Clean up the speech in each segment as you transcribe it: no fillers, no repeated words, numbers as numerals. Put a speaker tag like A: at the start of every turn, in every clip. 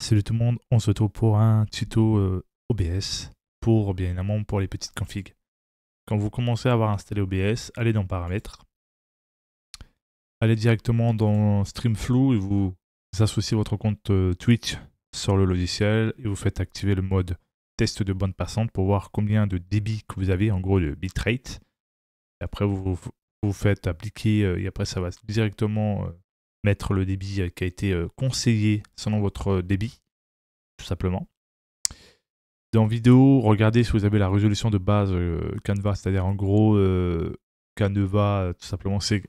A: Salut tout le monde, on se retrouve pour un tuto OBS pour bien évidemment pour les petites configs. Quand vous commencez à avoir installé OBS, allez dans paramètres, allez directement dans StreamFlow et vous associez votre compte Twitch sur le logiciel et vous faites activer le mode test de bande passante pour voir combien de débit que vous avez, en gros le bitrate. Et après vous faites appliquer et après ça va directement mettre le débit qui a été conseillé selon votre débit, tout simplement. Dans vidéo, regardez si vous avez la résolution de base Canva, c'est-à-dire en gros Canva, tout simplement c'est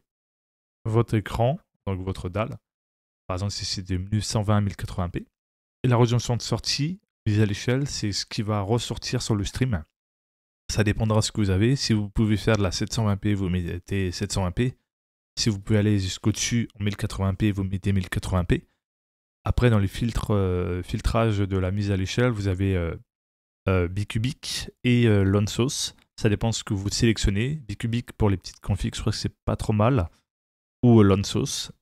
A: votre écran, donc votre dalle. Par exemple, si c'est de 1920 à 1080p. Et la résolution de sortie, mise à l'échelle, c'est ce qui va ressortir sur le stream. Ça dépendra de ce que vous avez. Si vous pouvez faire de la 720p, vous mettez 720p. Si vous pouvez aller jusqu'au-dessus en 1080p, vous mettez 1080p. Après, dans les filtrages de la mise à l'échelle, vous avez Bicubic et Lonsos. Ça dépend de ce que vous sélectionnez. Bicubic pour les petites configs, je crois que c'est pas trop mal. Ou Lonsos.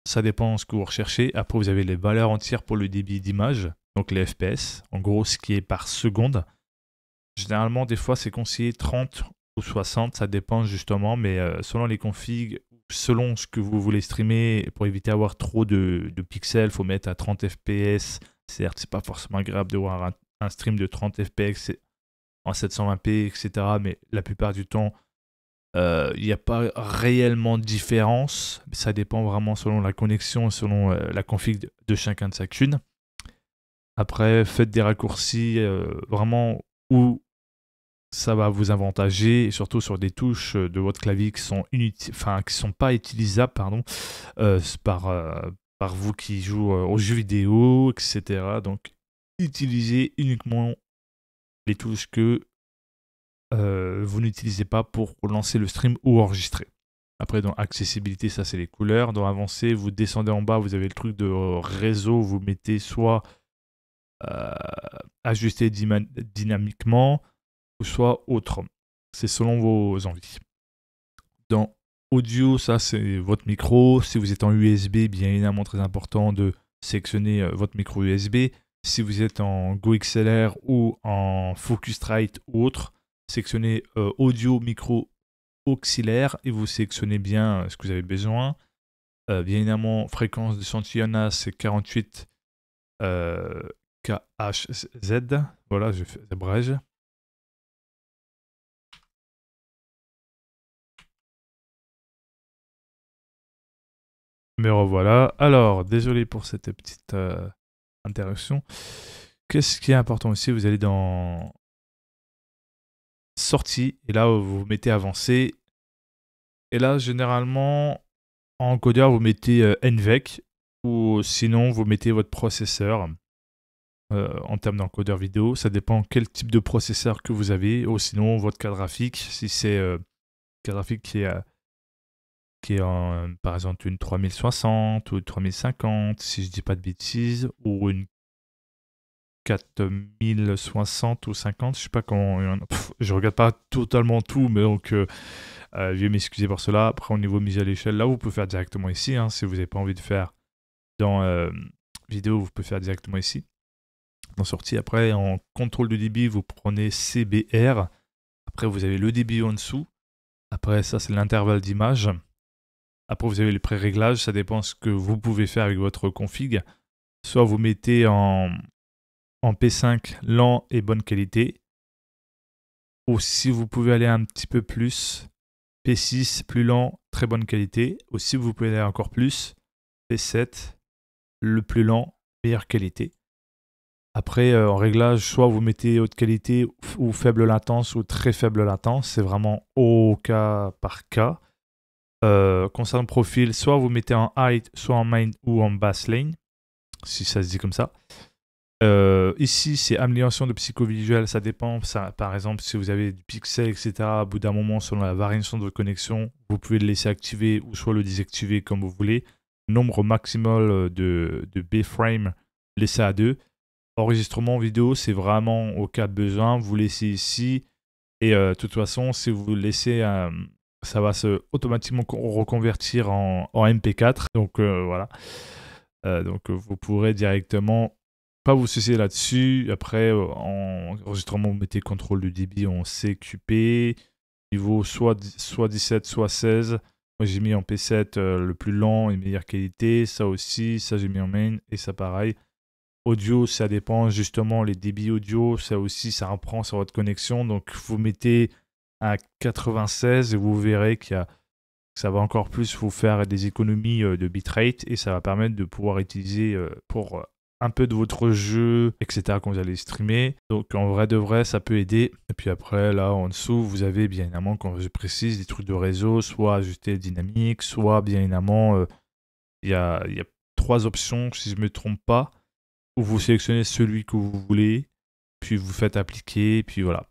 A: Ça dépend de ce que vous recherchez. Après, vous avez les valeurs entières pour le débit d'image, donc les FPS. En gros, ce qui est par seconde. Généralement, des fois, c'est conseillé 30 ou 60. Ça dépend justement, mais selon les configs, selon ce que vous voulez streamer, pour éviter d'avoir trop de pixels, il faut mettre à 30 FPS. Certes, c'est pas forcément agréable de voir un stream de 30 fps en 720p, etc. Mais la plupart du temps, il n'y a pas réellement de différence. Ça dépend vraiment selon la connexion, selon la config de chacun de chacune. Après, faites des raccourcis vraiment où ça va vous avantager, et surtout sur des touches de votre clavier qui sont pas utilisables, pardon, par vous qui jouez aux jeux vidéo, etc. Donc, utilisez uniquement les touches que vous n'utilisez pas pour lancer le stream ou enregistrer. Après, dans accessibilité, ça c'est les couleurs. Dans avancé, vous descendez en bas, vous avez le truc de réseau, vous mettez soit ajuster dynamiquement, ou soit autre. C'est selon vos envies. Dans audio, ça c'est votre micro. Si vous êtes en USB, bien évidemment très important de sélectionner votre micro USB. Si vous êtes en GoXLR ou en Focusrite ou autre, sélectionnez audio, micro, auxiliaire et vous sélectionnez bien ce que vous avez besoin. Bien évidemment, fréquence d'échantillonnage, c'est 48 KHZ. Voilà, je fais abrège. Me revoilà. Alors, désolé pour cette petite interaction. Qu'est-ce qui est important aussi? Vous allez dans sortie et là vous mettez avancé. Et là, généralement, en encodeur, vous mettez NVEC ou sinon vous mettez votre processeur. En termes d'encodeur vidéo, ça dépend quel type de processeur que vous avez, ou sinon votre carte graphique, si c'est carte graphique qui est par exemple une 3060 ou une 3050, si je dis pas de bêtises, ou une 4060 ou 50, je sais pas comment, je regarde pas totalement tout, mais donc je vais m'excuser pour cela. Après au niveau mise à l'échelle, là vous pouvez faire directement ici, hein, si vous n'avez pas envie de faire dans vidéo, vous pouvez faire directement ici. En sortie, après en contrôle de débit, vous prenez CBR, après vous avez le débit en dessous, après ça c'est l'intervalle d'image. Après, vous avez les pré-réglages, ça dépend de ce que vous pouvez faire avec votre config. Soit vous mettez en P5 lent et bonne qualité. Ou si vous pouvez aller un petit peu plus, P6 plus lent, très bonne qualité. Ou si vous pouvez aller encore plus, P7 le plus lent, meilleure qualité. Après, en réglage, soit vous mettez haute qualité ou faible latence ou très faible latence. C'est vraiment au cas par cas. Concernant le profil, soit vous mettez en height, soit en main ou en bass lane, si ça se dit comme ça. Ici, c'est amélioration de psychovisuel, ça dépend. Ça, par exemple, si vous avez du pixel, etc., à bout d'un moment, selon la variation de votre connexion, vous pouvez le laisser activer ou soit le désactiver comme vous voulez. Nombre maximal de B-frame, laissez à 2. Enregistrement vidéo, c'est vraiment au cas de besoin. Vous laissez ici. Et de toute façon, si vous laissez ça va se automatiquement reconvertir en MP4. Donc voilà. Donc vous pourrez directement Pas vous soucier là-dessus. Après, en enregistrement, vous mettez contrôle de débit en CQP. Niveau soit 17, soit 16. Moi, j'ai mis en P7 le plus lent et meilleure qualité. Ça aussi, ça j'ai mis en main et ça pareil. Audio, ça dépend justement, les débits audio, ça aussi, ça reprend sur votre connexion. Donc, vous mettez à 96 et vous verrez ça va encore plus vous faire des économies de bitrate et ça va permettre de pouvoir utiliser pour un peu de votre jeu, etc. quand vous allez streamer. Donc en vrai de vrai, ça peut aider. Et puis après, là en dessous, vous avez bien évidemment, quand je précise, des trucs de réseau, soit ajuster le dynamique, soit bien évidemment, il y a 3 options, si je ne me trompe pas, où vous sélectionnez celui que vous voulez, puis vous faites appliquer, puis voilà.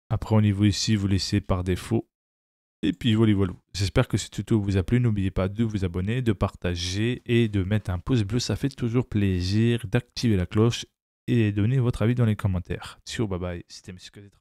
A: Après au niveau ici, vous laissez par défaut. Et puis voilà, voilà. J'espère que ce tuto vous a plu. N'oubliez pas de vous abonner, de partager et de mettre un pouce bleu. Ça fait toujours plaisir d'activer la cloche et donner votre avis dans les commentaires. Ciao, bye bye. C'était M. Kazetra.